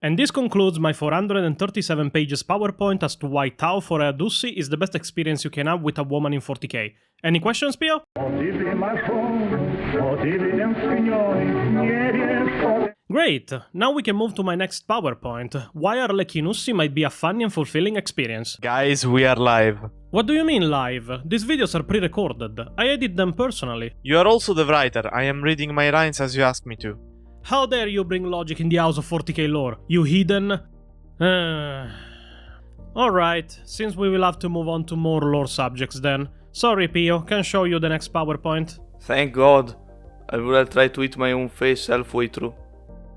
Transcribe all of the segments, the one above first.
And this concludes my 437 pages PowerPoint as to why Tau for Adussi is the best experience you can have with a woman in 40k. Any questions, Pio? Great! Now we can move to my next PowerPoint, why Arlechinussi might be a funny and fulfilling experience. Guys, we are live. What do you mean live? These videos are pre-recorded. I edit them personally. You are also the writer. I am reading my lines as you asked me to. How dare you bring logic in the House of 40k lore, you heathen? Alright, since we will have to move on to more lore subjects then. Sorry Pio, can show you the next PowerPoint. Thank God. I would have tried to eat my own face halfway through.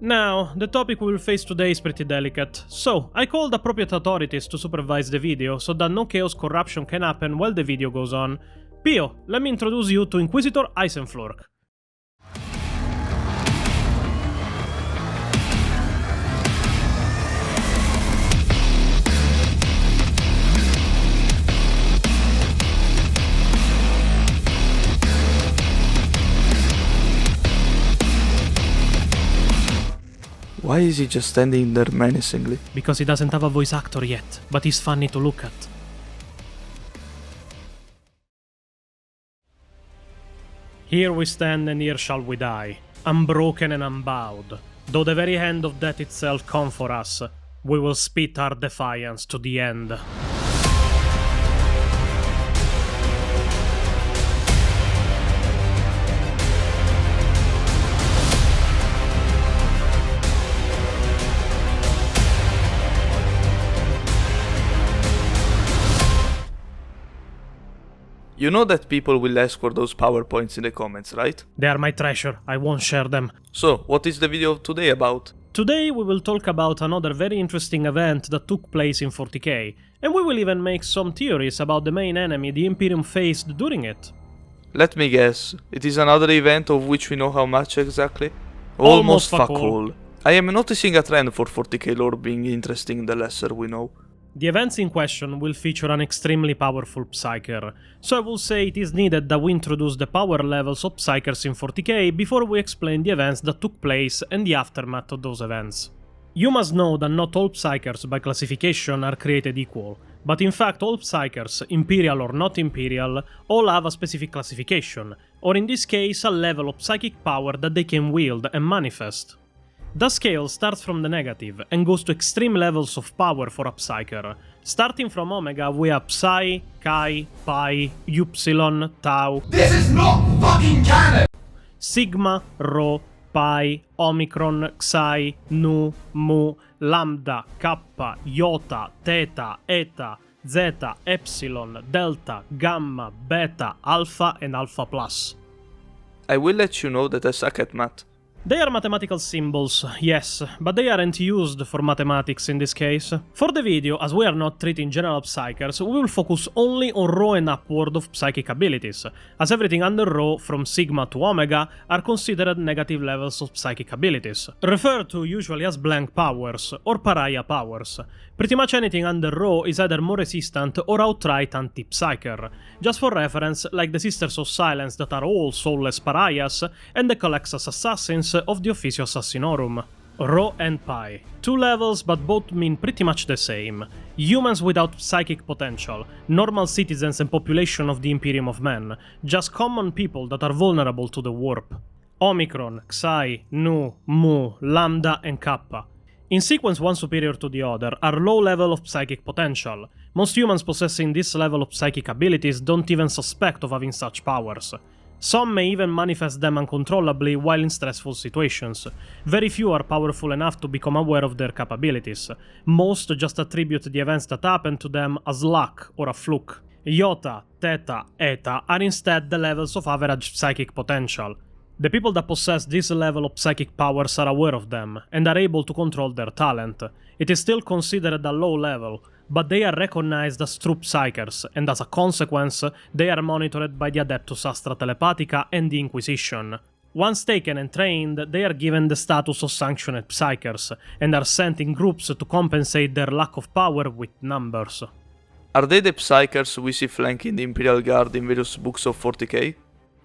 Now, the topic we will face today is pretty delicate, so I called appropriate authorities to supervise the video so that no chaos corruption can happen while the video goes on. Pio, let me introduce you to Inquisitor Eisenflurk. Why is he just standing there menacingly? Because he doesn't have a voice actor yet, but he's funny to look at. Here we stand and here shall we die, unbroken and unbowed. Though the very hand of death itself come for us, we will spit our defiance to the end. You know that people will ask for those PowerPoints in the comments, right? They are my treasure, I won't share them. So, what is the video of today about? Today we will talk about another very interesting event that took place in 40k, and we will even make some theories about the main enemy the Imperium faced during it. Let me guess, it is another event of which we know how much exactly? Almost fuck fuck all. all. I am noticing a trend for 40k lore being interesting the lesser we know. The events in question will feature an extremely powerful Psyker, so I will say it is needed that we introduce the power levels of Psykers in 40k before we explain the events that took place and the aftermath of those events. You must know that not all Psykers by classification are created equal, but in fact all Psykers, Imperial or not Imperial, all have a specific classification, or in this case a level of psychic power that they can wield and manifest. The scale starts from the negative and goes to extreme levels of power for a Psyker. Starting from Omega we have Psi, Chi, Pi, Upsilon, Tau. This is not fucking canon! Sigma, Rho, Pi, Omicron, Xi, Nu, Mu, Lambda, Kappa, Iota, Theta, Eta, Zeta, Epsilon, Delta, Gamma, Beta, Alpha and Alpha Plus. I will let you know that I suck at math. They are mathematical symbols, yes, but they aren't used for mathematics in this case. For the video, as we are not treating general Psykers, we will focus only on Rho and upward of psychic abilities, as everything under Rho, from Sigma to Omega, are considered negative levels of psychic abilities, referred to usually as blank powers, or pariah powers. Pretty much anything under Rho is either more resistant or outright anti-Psyker. Just for reference, like the Sisters of Silence that are all soulless pariahs, and the Catelexis Assassins of the Officio Assassinorum. Rho and Pi. Two levels, but both mean pretty much the same. Humans without psychic potential, normal citizens and population of the Imperium of Men, just common people that are vulnerable to the warp. Omicron, Xi, Nu, Mu, Lambda and Kappa. In sequence one superior to the other, are low level of psychic potential. Most humans possessing this level of psychic abilities don't even suspect of having such powers. Some may even manifest them uncontrollably while in stressful situations. Very few are powerful enough to become aware of their capabilities. Most just attribute the events that happen to them as luck or a fluke. Iota, Theta, Eta are instead the levels of average psychic potential. The people that possess this level of psychic powers are aware of them, and are able to control their talent. It is still considered a low level, but they are recognized as true Psykers, and as a consequence, they are monitored by the Adeptus Astra Telepathica and the Inquisition. Once taken and trained, they are given the status of sanctioned Psykers, and are sent in groups to compensate their lack of power with numbers. Are they the Psykers we see flanking the Imperial Guard in various books of 40k?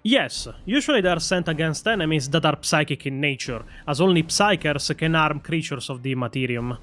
Yes, usually they are sent against enemies that are psychic in nature, as only Psykers can harm creatures of the Materium.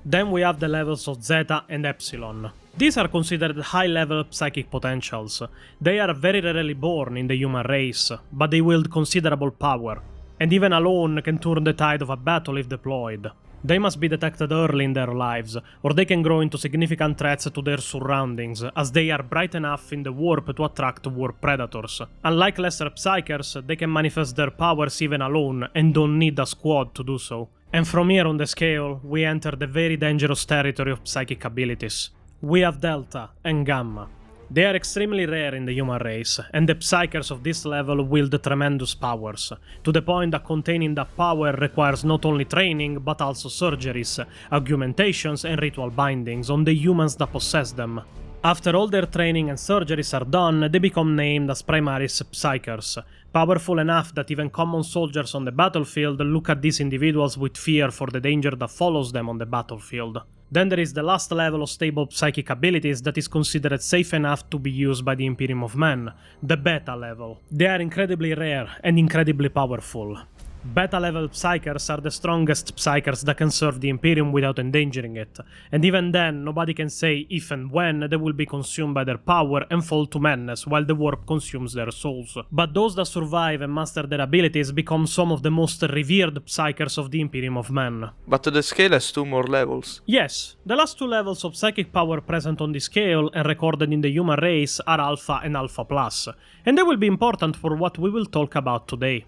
Then we have the levels of Zeta and Epsilon. These are considered high-level psychic potentials. They are very rarely born in the human race, but they wield considerable power, and even alone can turn the tide of a battle if deployed. They must be detected early in their lives, or they can grow into significant threats to their surroundings, as they are bright enough in the warp to attract warp predators. Unlike lesser Psykers, they can manifest their powers even alone, and don't need a squad to do so. And from here on the scale, we enter the very dangerous territory of psychic abilities. We have Delta and Gamma. They are extremely rare in the human race, and the Psykers of this level wield tremendous powers, to the point that containing that power requires not only training, but also surgeries, augmentations and ritual bindings on the humans that possess them. After all their training and surgeries are done, they become named as Primaris Psykers, powerful enough that even common soldiers on the battlefield look at these individuals with fear for the danger that follows them on the battlefield. Then there is the last level of stable psychic abilities that is considered safe enough to be used by the Imperium of Men, the Beta level. They are incredibly rare and incredibly powerful. Beta-level Psykers are the strongest Psykers that can serve the Imperium without endangering it, and even then nobody can say if and when they will be consumed by their power and fall to madness while the warp consumes their souls. But those that survive and master their abilities become some of the most revered Psykers of the Imperium of Men. But the scale has 2 more levels. Yes, the last 2 levels of psychic power present on the scale and recorded in the human race are Alpha and Alpha Plus, and they will be important for what we will talk about today.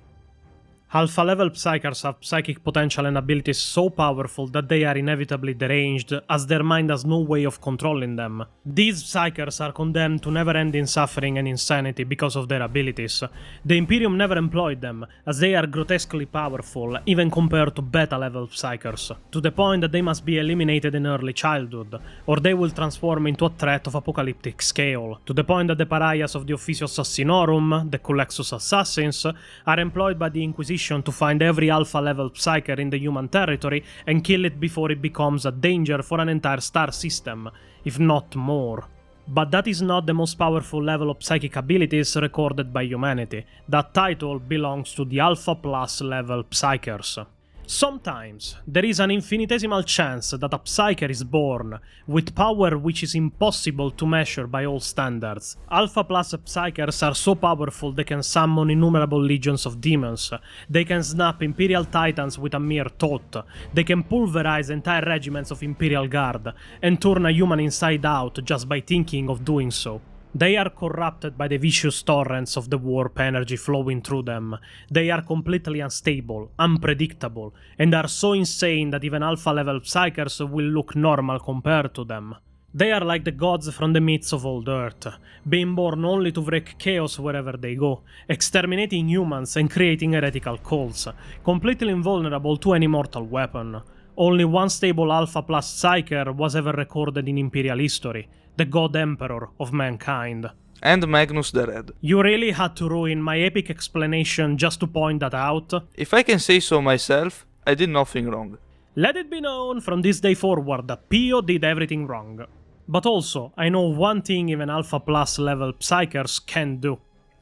Alpha-level Psykers have psychic potential and abilities so powerful that they are inevitably deranged, as their mind has no way of controlling them. These Psykers are condemned to never-ending suffering and insanity because of their abilities. The Imperium never employed them, as they are grotesquely powerful, even compared to beta-level Psykers, to the point that they must be eliminated in early childhood, or they will transform into a threat of apocalyptic scale, to the point that the pariahs of the Officio Assassinorum, the Culexus Assassins, are employed by the Inquisition to find every alpha-level Psyker in the human territory and kill it before it becomes a danger for an entire star system, if not more. But that is not the most powerful level of psychic abilities recorded by humanity. That title belongs to the Alpha Plus level Psykers. Sometimes, there is an infinitesimal chance that a Psyker is born with power which is impossible to measure by all standards. Alpha Plus Psykers are so powerful they can summon innumerable legions of demons, they can snap Imperial Titans with a mere thought, they can pulverize entire regiments of Imperial Guard, and turn a human inside out just by thinking of doing so. They are corrupted by the vicious torrents of the warp energy flowing through them. They are completely unstable, unpredictable, and are so insane that even alpha-level Psykers will look normal compared to them. They are like the gods from the myths of old Earth, being born only to wreak chaos wherever they go, exterminating humans and creating heretical cults, completely invulnerable to any mortal weapon. Only one stable Alpha Plus Psyker was ever recorded in Imperial history, the God Emperor of mankind. And Magnus the Red. You really had to ruin my epic explanation just to point that out? If I can say so myself, I did nothing wrong. Let it be known from this day forward that Pio did everything wrong. But also, I know one thing even Alpha Plus level Psykers can do.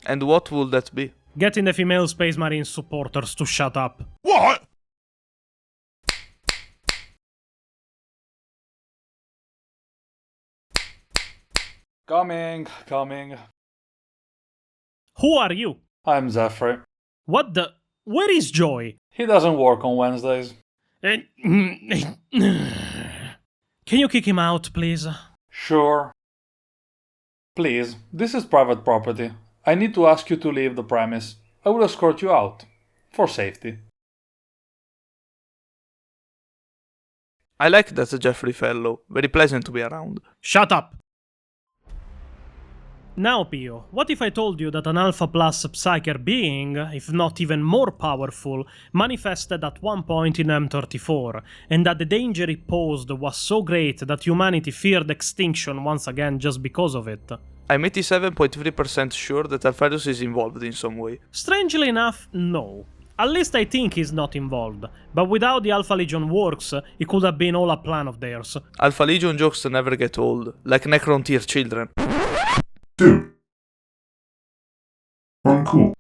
And what would that be? Getting the female Space Marine supporters to shut up. What? Coming. Who are you? I'm Zephyr. What the... Where is Joy? He doesn't work on Wednesdays. Can you kick him out, please? Sure. Please, this is private property. I need to ask you to leave the premise. I will escort you out. For safety. I like that Jeffrey fellow. Very pleasant to be around. Shut up! Now, Pio, what if I told you that an Alpha Plus Psyker being, if not even more powerful, manifested at one point in M34, and that the danger it posed was so great that humanity feared extinction once again just because of it? I'm 87.3% sure that Alpharius is involved in some way. Strangely enough, no. At least I think he's not involved, but with how the Alpha Legion works, it could have been all a plan of theirs. Alpha Legion jokes never get old, like Necron tier children. Uncool.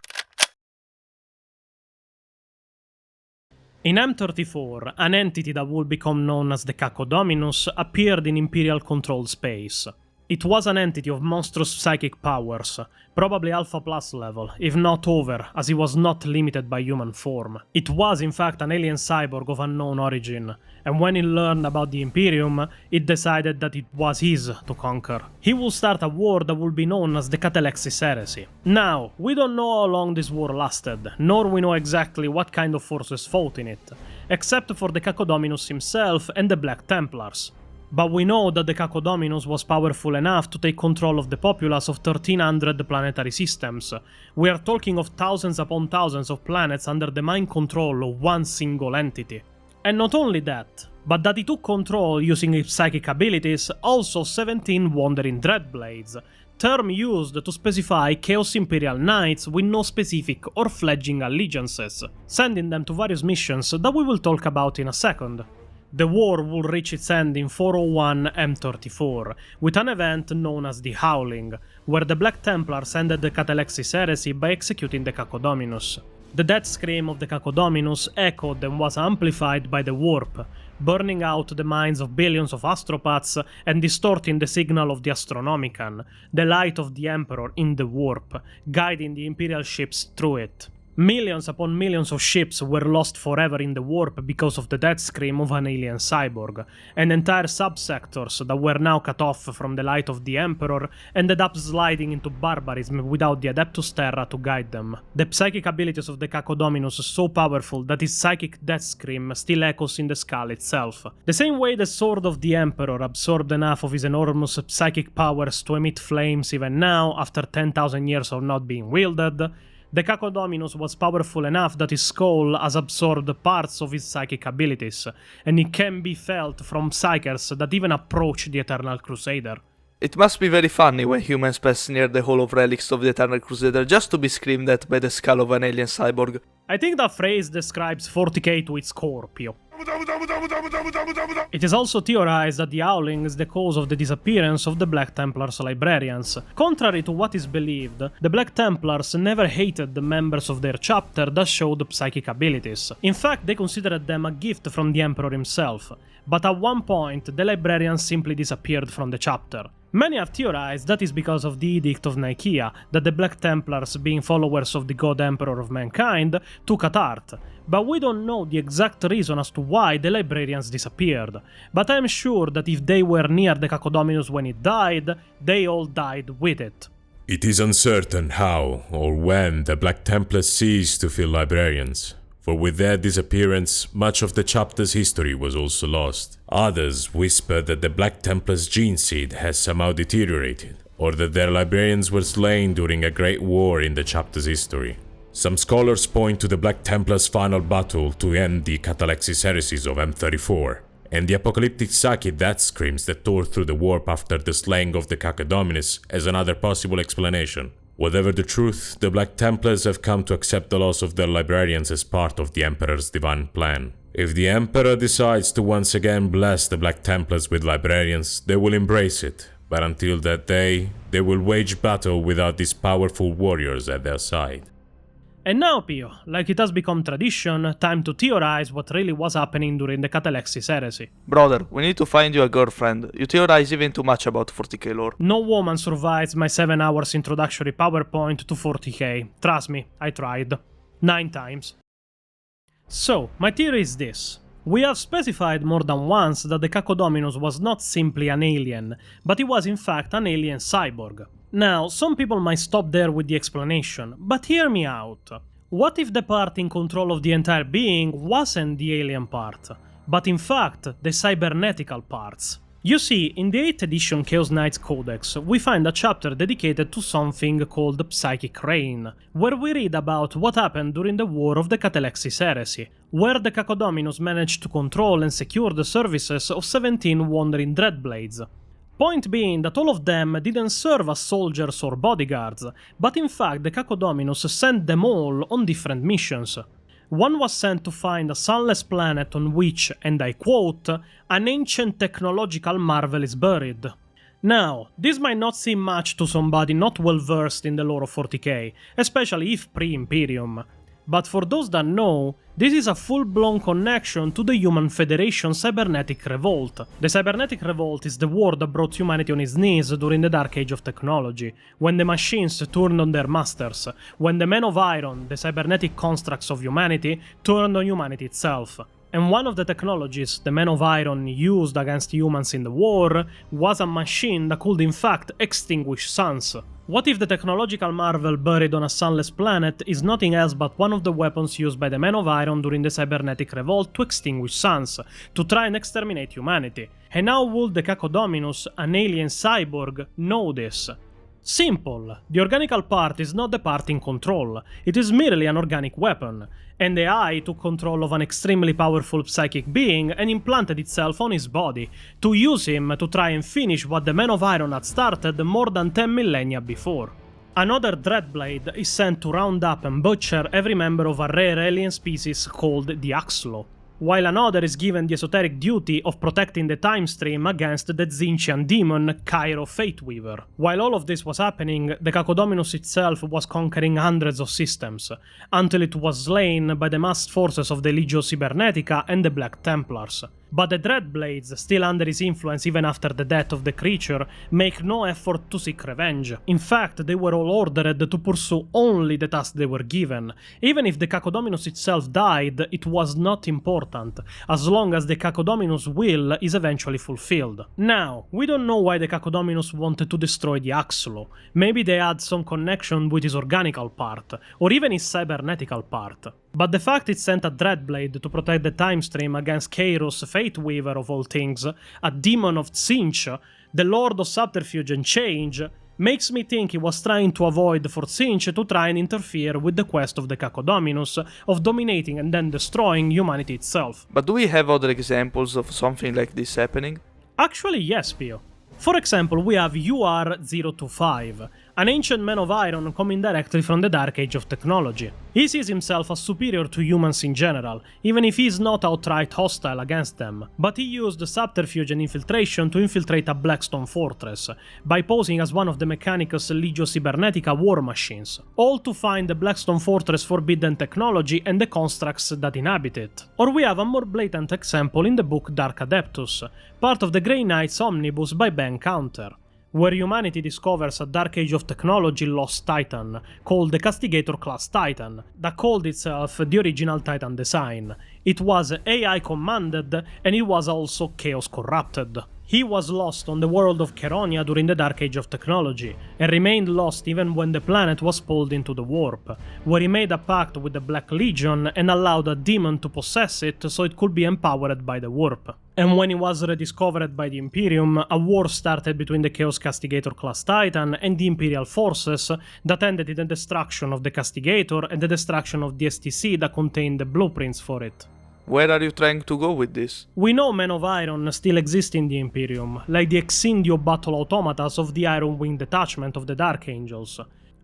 In M34, an entity that would become known as the Cacodominus appeared in Imperial controlled space. It was an entity of monstrous psychic powers, probably Alpha Plus level, if not over, as he was not limited by human form. It was in fact an alien cyborg of unknown origin, and when it learned about the Imperium, it decided that it was his to conquer. He will start a war that will be known as the Catelexis Heresy. Now, we don't know how long this war lasted, nor we know exactly what kind of forces fought in it, except for the Cacodominus himself and the Black Templars. But we know that the Cacodominus was powerful enough to take control of the populace of 1300 planetary systems. We are talking of thousands upon thousands of planets under the mind control of one single entity. And not only that, but that he took control using his psychic abilities also 17 Wandering Dreadblades, term used to specify Chaos Imperial Knights with no specific or fledgling allegiances, sending them to various missions that we will talk about in a second. The war will reach its end in 401 M34, with an event known as the Howling, where the Black Templars ended the Catelexis Heresy by executing the Cacodominus. The death scream of the Cacodominus echoed and was amplified by the warp, burning out the minds of billions of astropaths and distorting the signal of the Astronomicon, the light of the Emperor in the warp, guiding the Imperial ships through it. Millions upon millions of ships were lost forever in the warp because of the death scream of an alien cyborg, and entire subsectors that were now cut off from the light of the Emperor ended up sliding into barbarism without the Adeptus Terra to guide them. The psychic abilities of the Cacodominus are so powerful that his psychic death scream still echoes in the skull itself. The same way the Sword of the Emperor absorbed enough of his enormous psychic powers to emit flames even now, after 10,000 years of not being wielded, the Cacodominus was powerful enough that his skull has absorbed parts of his psychic abilities, and it can be felt from Psykers that even approach the Eternal Crusader. It must be very funny when humans pass near the Hall of Relics of the Eternal Crusader just to be screamed at by the skull of an alien cyborg. I think that phrase describes 40k to its core, Pio. It is also theorized that the Howling is the cause of the disappearance of the Black Templars librarians. Contrary to what is believed, the Black Templars never hated the members of their chapter that showed psychic abilities. In fact, they considered them a gift from the Emperor himself, but at one point the librarians simply disappeared from the chapter. Many have theorized that is because of the Edict of Nicaea, that the Black Templars, being followers of the God Emperor of Mankind, took at heart, but we don't know the exact reason as to why the librarians disappeared. But I am sure that if they were near the Cacodominus when it died, they all died with it. It is uncertain how or when the Black Templars ceased to fill librarians, for with their disappearance, much of the chapter's history was also lost. Others whisper that the Black Templars' gene seed has somehow deteriorated, or that their librarians were slain during a great war in the chapter's history. Some scholars point to the Black Templars' final battle to end the Catelexis Heresies of M34, and the apocalyptic psychic death screams that tore through the warp after the slaying of the Cacodominus as another possible explanation. Whatever the truth, the Black Templars have come to accept the loss of their librarians as part of the Emperor's divine plan. If the Emperor decides to once again bless the Black Templars with librarians, they will embrace it, but until that day, they will wage battle without these powerful warriors at their side. And now, Pio, like it has become tradition, time to theorize what really was happening during the Catelexis Heresy. Brother, we need to find you a girlfriend. You theorize even too much about 40k lore. No woman survives my 7 hours introductory PowerPoint to 40k. Trust me, I tried. 9 times. So, my theory is this. We have specified more than once that the Cacodominus was not simply an alien, but he was in fact an alien cyborg. Now, some people might stop there with the explanation, but hear me out. What if the part in control of the entire being wasn't the alien part, but in fact the cybernetical parts? You see, in the 8th edition Chaos Knights Codex, we find a chapter dedicated to something called Psychic Reign, where we read about what happened during the War of the Catelexis Heresy, where the Cacodominus managed to control and secure the services of 17 Wandering Dreadblades. Point being that all of them didn't serve as soldiers or bodyguards, but in fact the Cacodominus sent them all on different missions. One was sent to find a sunless planet on which, and I quote, an ancient technological marvel is buried. Now, this might not seem much to somebody not well versed in the lore of 40k, especially if pre-Imperium. But for those that know, this is a full-blown connection to the Human Federation Cybernetic Revolt. The Cybernetic Revolt is the war that brought humanity on its knees during the Dark Age of Technology, when the machines turned on their masters, when the Men of Iron, the cybernetic constructs of humanity, turned on humanity itself. And one of the technologies the Men of Iron used against humans in the war was a machine that could in fact extinguish suns. What if the technological marvel buried on a sunless planet is nothing else but one of the weapons used by the Men of Iron during the Cybernetic Revolt to extinguish suns, to try and exterminate humanity? And how would the Cacodominus, an alien cyborg, know this? Simple. The organical part is not the part in control, it is merely an organic weapon, and the AI took control of an extremely powerful psychic being and implanted itself on his body, to use him to try and finish what the Men of Iron had started more than 10 millennia before. Another Dreadblade is sent to round up and butcher every member of a rare alien species called the Axlo, while another is given the esoteric duty of protecting the time stream against the Tzeentchian demon Cairo Fateweaver. While all of this was happening, the Cacodominus itself was conquering hundreds of systems, until it was slain by the massed forces of the Legio Cybernetica and the Black Templars. But the Dreadblades, still under his influence even after the death of the creature, make no effort to seek revenge. In fact, they were all ordered to pursue only the task they were given. Even if the Cacodominus itself died, it was not important, as long as the Cacodominus' will is eventually fulfilled. Now, we don't know why the Cacodominus wanted to destroy the Axlo. Maybe they had some connection with his organical part, or even his cybernetical part. But the fact it sent a Dreadblade to protect the time stream against Kairos Fateweaver of all things, a demon of Tzeentch, the Lord of Subterfuge and Change, makes me think he was trying to avoid for Tzeentch to try and interfere with the quest of the Cacodominus of dominating and then destroying humanity itself. But do we have other examples of something like this happening? Actually, yes, Pio. For example, we have UR-025, an ancient Man of Iron coming directly from the Dark Age of Technology. He sees himself as superior to humans in general, even if he is not outright hostile against them, but he used subterfuge and infiltration to infiltrate a Blackstone fortress, by posing as one of the Mechanicus Legio Cybernetica war machines, all to find the Blackstone fortress forbidden technology and the constructs that inhabit it. Or we have a more blatant example in the book Dark Adeptus, part of the Grey Knight's Omnibus by Ben Counter, where humanity discovers a Dark Age of Technology lost Titan, called the Castigator class Titan, that called itself the original Titan design. It was AI commanded, and it was also Chaos corrupted. He was lost on the world of Cheronia during the Dark Age of Technology, and remained lost even when the planet was pulled into the warp, where he made a pact with the Black Legion and allowed a demon to possess it so it could be empowered by the warp. And when he was rediscovered by the Imperium, a war started between the Chaos Castigator class Titan and the Imperial forces that ended in the destruction of the Castigator and the destruction of the STC that contained the blueprints for it. Where are you trying to go with this? We know Men of Iron still exist in the Imperium, like the Exindio battle automatas of the Iron Wing detachment of the Dark Angels.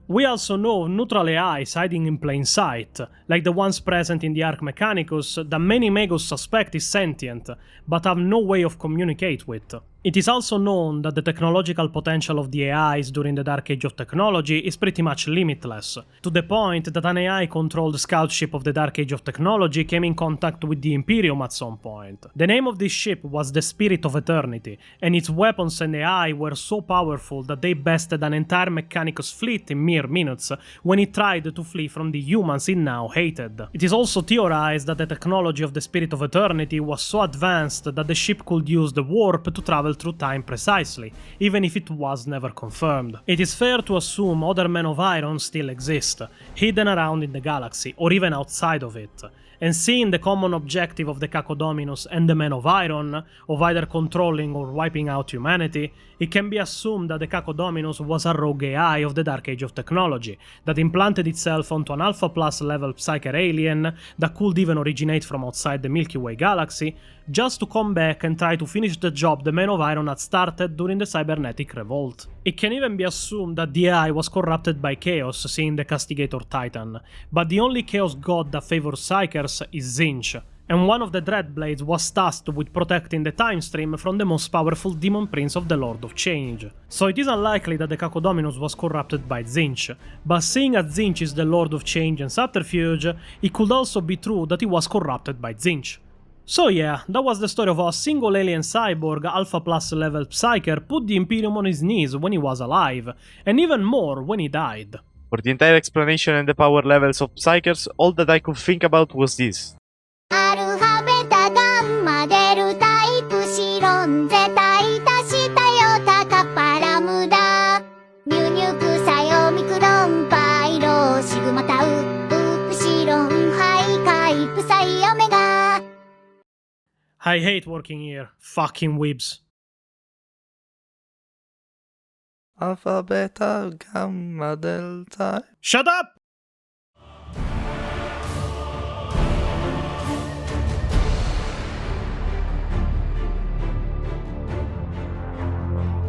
We also know neutral AIs hiding in plain sight, like the ones present in the Arch Mechanicus that many Magos suspect is sentient, but have no way of communicate with. It is also known that the technological potential of the AIs during the Dark Age of Technology is pretty much limitless, to the point that an AI-controlled scout ship of the Dark Age of Technology came in contact with the Imperium at some point. The name of this ship was the Spirit of Eternity, and its weapons and AI were so powerful that they bested an entire Mechanicus fleet in mere minutes when it tried to flee from the humans it now hated. It is also theorized that the technology of the Spirit of Eternity was so advanced that the ship could use the warp to travel through time precisely, even if it was never confirmed. It is fair to assume other Men of Iron still exist, hidden around in the galaxy, or even outside of it, and seeing the common objective of the Cacodominus and the Men of Iron, of either controlling or wiping out humanity, it can be assumed that the Cacodominus was a rogue AI of the Dark Age of Technology, that implanted itself onto an Alpha Plus level Psyker alien that could even originate from outside the Milky Way galaxy, just to come back and try to finish the job the Men of Iron had started during the Cybernetic Revolt. It can even be assumed that the AI was corrupted by Chaos, seeing the Castigator Titan, but the only Chaos god that favors Psykers is Tzeentch, and one of the Dreadblades was tasked with protecting the time stream from the most powerful demon prince of the Lord of Change. So it is unlikely that the Cacodominus was corrupted by Tzeentch, but seeing as Tzeentch is the Lord of Change and Subterfuge, it could also be true that he was corrupted by Tzeentch. So yeah, that was the story of how a single alien cyborg, Alpha Plus level Psyker, put the Imperium on his knees when he was alive, and even more when he died. For the entire explanation and the power levels of Psykers, all that I could think about was this. アルファベタガンマデルタイプシロンゼタイタシタヨタカパラムダミュニュクサヨミクロンパイロシグマタウウプシロンハイカイプサイオメガ I hate working here, fucking weebs. Alpha, Beta, Gamma, Delta. Shut up!